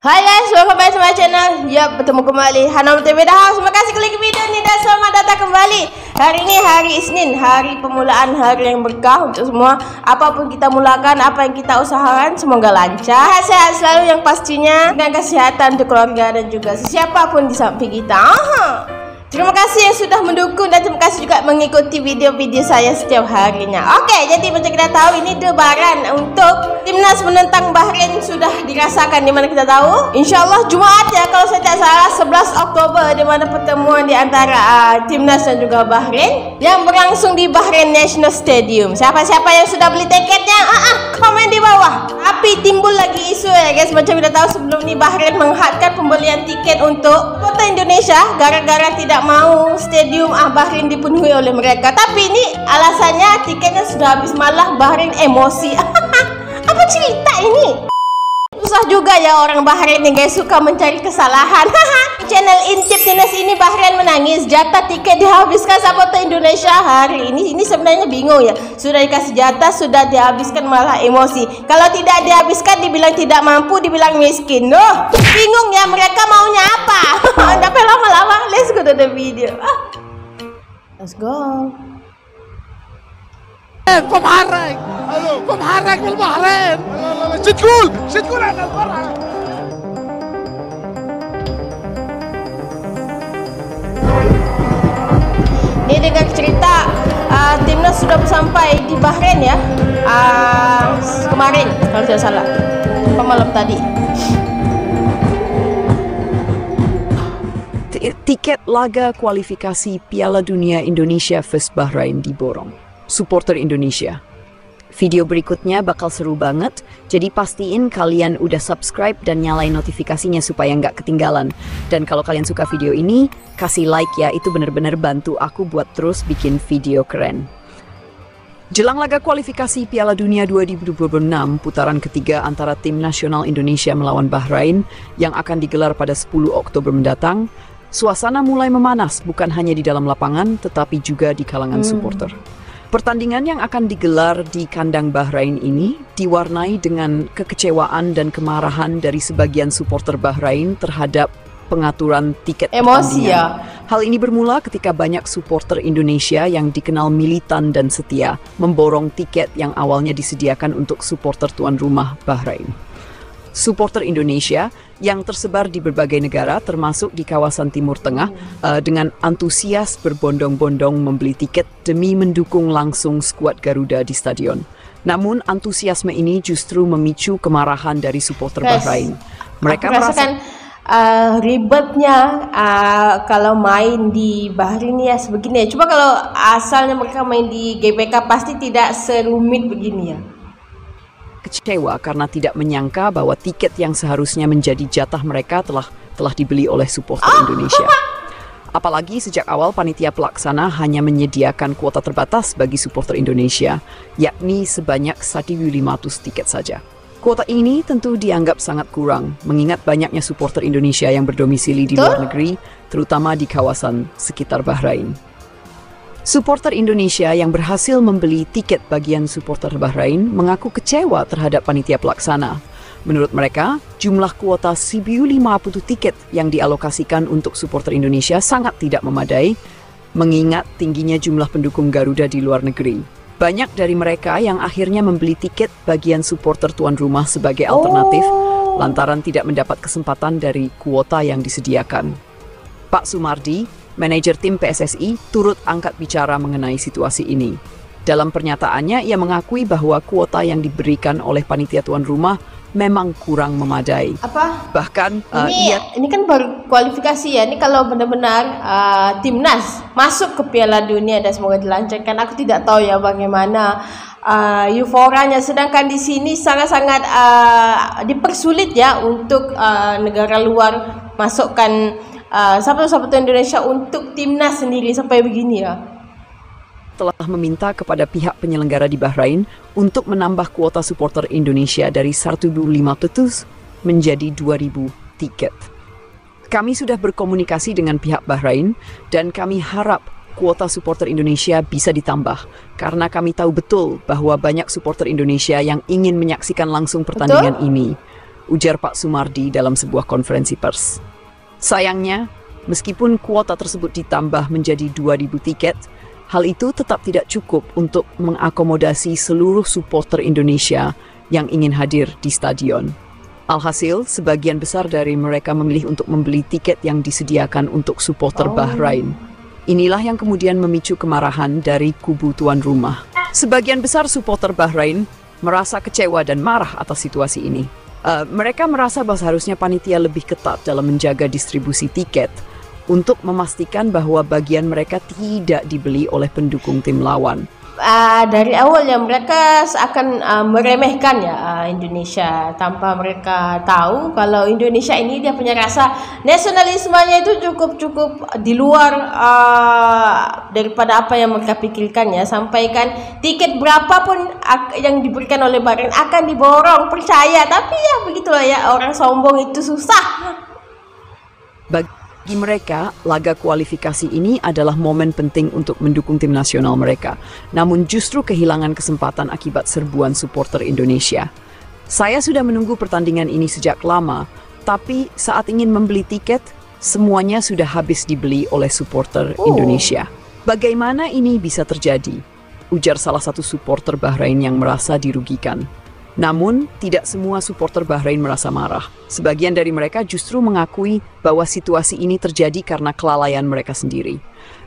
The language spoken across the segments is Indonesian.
Hai guys, welcome back to my channel. Yap, bertemu kembali Hana TV The House. Terima kasih klik video ini dan selamat datang kembali. Hari ini hari Isnin, hari permulaan hari yang berkah untuk semua. Apapun kita mulakan, apa yang kita usahakan, semoga lancar, sehat selalu yang pastinya, dan kesehatan untuk keluarga dan juga siapapun di samping kita. Terima kasih yang sudah mendukung dan terima kasih juga mengikuti video-video saya setiap harinya. Oke, jadi macam kita tahu ini debaran untuk timnas menentang Bahrain sudah dirasakan, di mana kita tahu insyaallah Jumaat ya kalau saya tidak salah 11 Oktober di mana pertemuan di antara timnas dan juga Bahrain yang berlangsung di Bahrain National Stadium. Siapa-siapa yang sudah beli tiketnya? Komen di bawah. Tapi timbul lagi isu ya guys, macam kita tahu sebelum ini Bahrain menghadkan pembelian tiket untuk kota Indonesia gara-gara tidak mau stadium Bahrain dipenuhi oleh mereka. Tapi ini alasannya tiketnya sudah habis, malah Bahrain emosi. Apa cerita ini? Susah juga ya orang Bahrain nih guys, suka mencari kesalahan. Channel Intip Timnas ini Bahrain menangis, jatah tiket dihabiskan supporter Indonesia hari ini. Ini sebenarnya bingung ya, sudah dikasih jatah sudah dihabiskan malah emosi. Kalau tidak dihabiskan dibilang tidak mampu, dibilang miskin. Loh, bingung ya mereka maunya apa. Tapi lama-lama, let's go to the video. Let's go. بمحرك بمحرك بالبحرين شو تقول عن الفرحة. Ini dengan cerita timnas sudah sampai di Bahrain ya kemarin kalau tidak salah, malam tadi. Tiket laga kualifikasi Piala Dunia Indonesia vs Bahrain diborong supporter Indonesia. Video berikutnya bakal seru banget, jadi pastiin kalian udah subscribe dan nyalain notifikasinya supaya nggak ketinggalan. Dan kalau kalian suka video ini, kasih like ya, itu bener-bener bantu aku buat terus bikin video keren. Jelang laga kualifikasi Piala Dunia 2026 putaran ketiga antara tim nasional Indonesia melawan Bahrain yang akan digelar pada 10 Oktober mendatang, suasana mulai memanas bukan hanya di dalam lapangan tetapi juga di kalangan supporter. Pertandingan yang akan digelar di kandang Bahrain ini diwarnai dengan kekecewaan dan kemarahan dari sebagian supporter Bahrain terhadap pengaturan tiket Emosi pertandingan. ya. Hal ini bermula ketika banyak supporter Indonesia yang dikenal militan dan setia memborong tiket yang awalnya disediakan untuk supporter tuan rumah Bahrain. Supporter Indonesia yang tersebar di berbagai negara termasuk di kawasan Timur Tengah dengan antusias berbondong-bondong membeli tiket demi mendukung langsung skuad Garuda di stadion. Namun antusiasme ini justru memicu kemarahan dari supporter Bahrain. Mereka merasa ribetnya kalau main di Bahrain ya sebegini ya. Coba kalau asalnya mereka main di GBK pasti tidak serumit begini ya. Kecewa karena tidak menyangka bahwa tiket yang seharusnya menjadi jatah mereka telah dibeli oleh supporter Indonesia. Apalagi sejak awal panitia pelaksana hanya menyediakan kuota terbatas bagi supporter Indonesia, yakni sebanyak 1.500 tiket saja. Kuota ini tentu dianggap sangat kurang, mengingat banyaknya supporter Indonesia yang berdomisili di luar negeri, terutama di kawasan sekitar Bahrain. Supporter Indonesia yang berhasil membeli tiket bagian supporter Bahrain mengaku kecewa terhadap panitia pelaksana. Menurut mereka, jumlah kuota 1.050 tiket yang dialokasikan untuk supporter Indonesia sangat tidak memadai, mengingat tingginya jumlah pendukung Garuda di luar negeri. Banyak dari mereka yang akhirnya membeli tiket bagian supporter tuan rumah sebagai alternatif, lantaran tidak mendapat kesempatan dari kuota yang disediakan. Pak Sumardi, manajer tim PSSI, turut angkat bicara mengenai situasi ini. Dalam pernyataannya, ia mengakui bahwa kuota yang diberikan oleh panitia tuan rumah memang kurang memadai. Bahkan ini kan baru kualifikasi ya. Ini kalau benar-benar timnas masuk ke Piala Dunia dan semoga dilancarkan. Aku tidak tahu ya bagaimana euforanya. Sedangkan di sini sangat-sangat dipersulit ya untuk negara luar masukkan sahabat-sahabat Indonesia untuk timnas sendiri sampai begini ya. Telah meminta kepada pihak penyelenggara di Bahrain untuk menambah kuota supporter Indonesia dari 1.500 menjadi 2.000 tiket. Kami sudah berkomunikasi dengan pihak Bahrain dan kami harap kuota supporter Indonesia bisa ditambah karena kami tahu betul bahwa banyak supporter Indonesia yang ingin menyaksikan langsung pertandingan ini. ujar Pak Sumardi dalam sebuah konferensi pers. Sayangnya, meskipun kuota tersebut ditambah menjadi 2.000 tiket, hal itu tetap tidak cukup untuk mengakomodasi seluruh supporter Indonesia yang ingin hadir di stadion. Alhasil, sebagian besar dari mereka memilih untuk membeli tiket yang disediakan untuk supporter Bahrain. Inilah yang kemudian memicu kemarahan dari kubu tuan rumah. Sebagian besar supporter Bahrain merasa kecewa dan marah atas situasi ini. Mereka merasa bahwa seharusnya panitia lebih ketat dalam menjaga distribusi tiket untuk memastikan bahwa bagian mereka tidak dibeli oleh pendukung tim lawan. Dari awal ya mereka seakan meremehkan ya Indonesia tanpa mereka tahu kalau Indonesia ini dia punya rasa nasionalismenya itu cukup di luar daripada apa yang mereka pikirkan ya. Sampaikan tiket berapapun yang diberikan oleh Bahrain akan diborong, percaya, tapi ya begitulah ya, orang sombong itu susah. Bagi mereka, laga kualifikasi ini adalah momen penting untuk mendukung tim nasional mereka. Namun justru kehilangan kesempatan akibat serbuan supporter Indonesia. Saya sudah menunggu pertandingan ini sejak lama, tapi saat ingin membeli tiket, semuanya sudah habis dibeli oleh supporter Indonesia. Bagaimana ini bisa terjadi? Ujar salah satu supporter Bahrain yang merasa dirugikan. Namun, tidak semua supporter Bahrain merasa marah. Sebagian dari mereka justru mengakui bahwa situasi ini terjadi karena kelalaian mereka sendiri.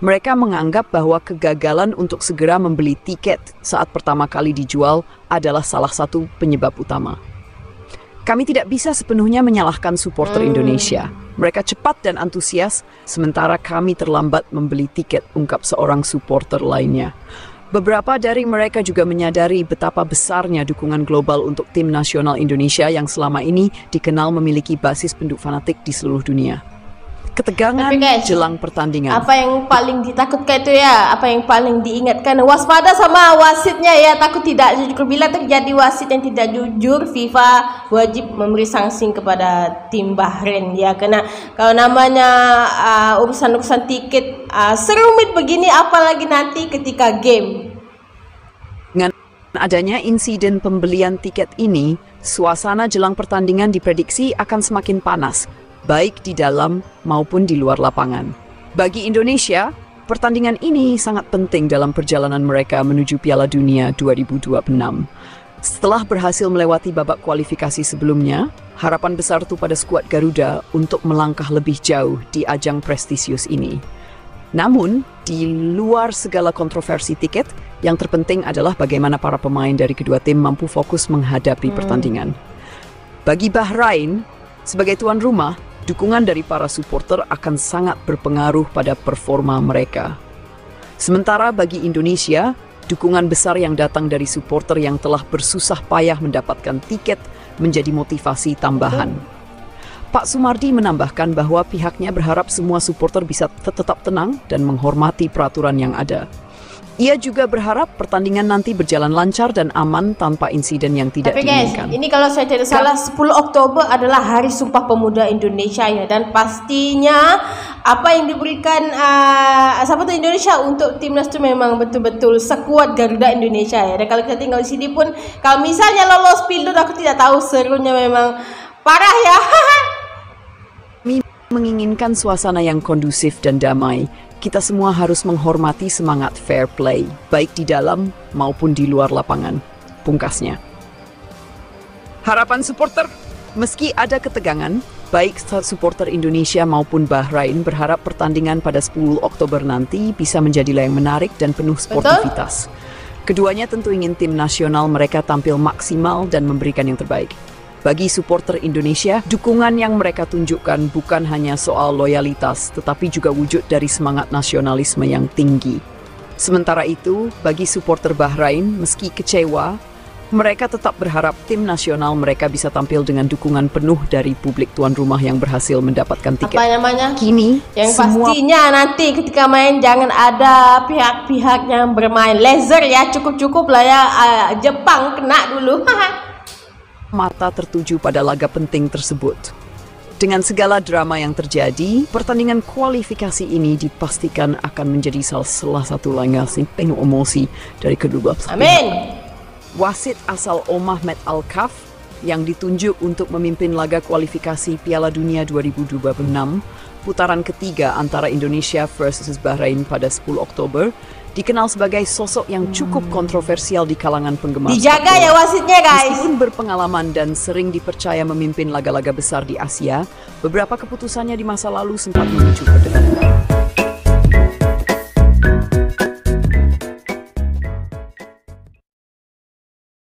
Mereka menganggap bahwa kegagalan untuk segera membeli tiket saat pertama kali dijual adalah salah satu penyebab utama. Kami tidak bisa sepenuhnya menyalahkan supporter Indonesia. Mereka cepat dan antusias, sementara kami terlambat membeli tiket, ungkap seorang supporter lainnya. Beberapa dari mereka juga menyadari betapa besarnya dukungan global untuk tim nasional Indonesia yang selama ini dikenal memiliki basis penduduk fanatik di seluruh dunia. Ketegangan jelang pertandingan. Apa yang paling ditakutkan itu ya, apa yang paling diingatkan, waspada sama wasitnya ya, takut tidak jujur. Bila terjadi wasit yang tidak jujur, FIFA wajib memberi sanksi kepada tim Bahrain ya, karena kalau namanya urusan-urusan tiket serumit begini, apalagi nanti ketika game. Dengan adanya insiden pembelian tiket ini, suasana jelang pertandingan diprediksi akan semakin panas, baik di dalam maupun di luar lapangan. Bagi Indonesia, pertandingan ini sangat penting dalam perjalanan mereka menuju Piala Dunia 2026. Setelah berhasil melewati babak kualifikasi sebelumnya, harapan besar itu pada skuad Garuda untuk melangkah lebih jauh di ajang prestisius ini. Namun, di luar segala kontroversi tiket, yang terpenting adalah bagaimana para pemain dari kedua tim mampu fokus menghadapi pertandingan. Bagi Bahrain, sebagai tuan rumah, dukungan dari para supporter akan sangat berpengaruh pada performa mereka. Sementara bagi Indonesia, dukungan besar yang datang dari supporter yang telah bersusah payah mendapatkan tiket menjadi motivasi tambahan. Pak Sumardi menambahkan bahwa pihaknya berharap semua supporter bisa tetap tenang dan menghormati peraturan yang ada. Ia juga berharap pertandingan nanti berjalan lancar dan aman tanpa insiden yang tidak diinginkan. Ini kalau saya tidak salah 10 Oktober adalah Hari Sumpah Pemuda Indonesia ya, dan pastinya apa yang diberikan sahabat Indonesia untuk timnas itu memang betul-betul sekuat Garuda Indonesia ya. Dan kalau kita tinggal di sini pun, kalau misalnya lolos Pildun, aku tidak tahu, serunya memang parah ya. Menginginkan suasana yang kondusif dan damai, kita semua harus menghormati semangat fair play, baik di dalam maupun di luar lapangan, pungkasnya. Harapan supporter, meski ada ketegangan, baik supporter Indonesia maupun Bahrain berharap pertandingan pada 10 Oktober nanti bisa menjadi yang menarik dan penuh sportivitas. Keduanya tentu ingin tim nasional mereka tampil maksimal dan memberikan yang terbaik. Bagi supporter Indonesia, dukungan yang mereka tunjukkan bukan hanya soal loyalitas, tetapi juga wujud dari semangat nasionalisme yang tinggi. Sementara itu, bagi supporter Bahrain, meski kecewa, mereka tetap berharap tim nasional mereka bisa tampil dengan dukungan penuh dari publik tuan rumah yang berhasil mendapatkan tiket. Kini, yang pastinya nanti ketika main jangan ada pihak-pihak yang bermain laser ya, cukup-cukup lah ya, Jepang kena dulu. Mata tertuju pada laga penting tersebut. Dengan segala drama yang terjadi, pertandingan kualifikasi ini dipastikan akan menjadi salah satu laga penuh emosi dari kedua belah. Amin. Wasit asal Omah Met Al-Kaf yang ditunjuk untuk memimpin laga kualifikasi Piala Dunia 2026, putaran ketiga antara Indonesia versus Bahrain pada 10 Oktober, dikenal sebagai sosok yang cukup kontroversial di kalangan penggemar. Dijaga ya wasitnya, guys. Meskipun berpengalaman dan sering dipercaya memimpin laga-laga besar di Asia, beberapa keputusannya di masa lalu sempat memicu perdebatan.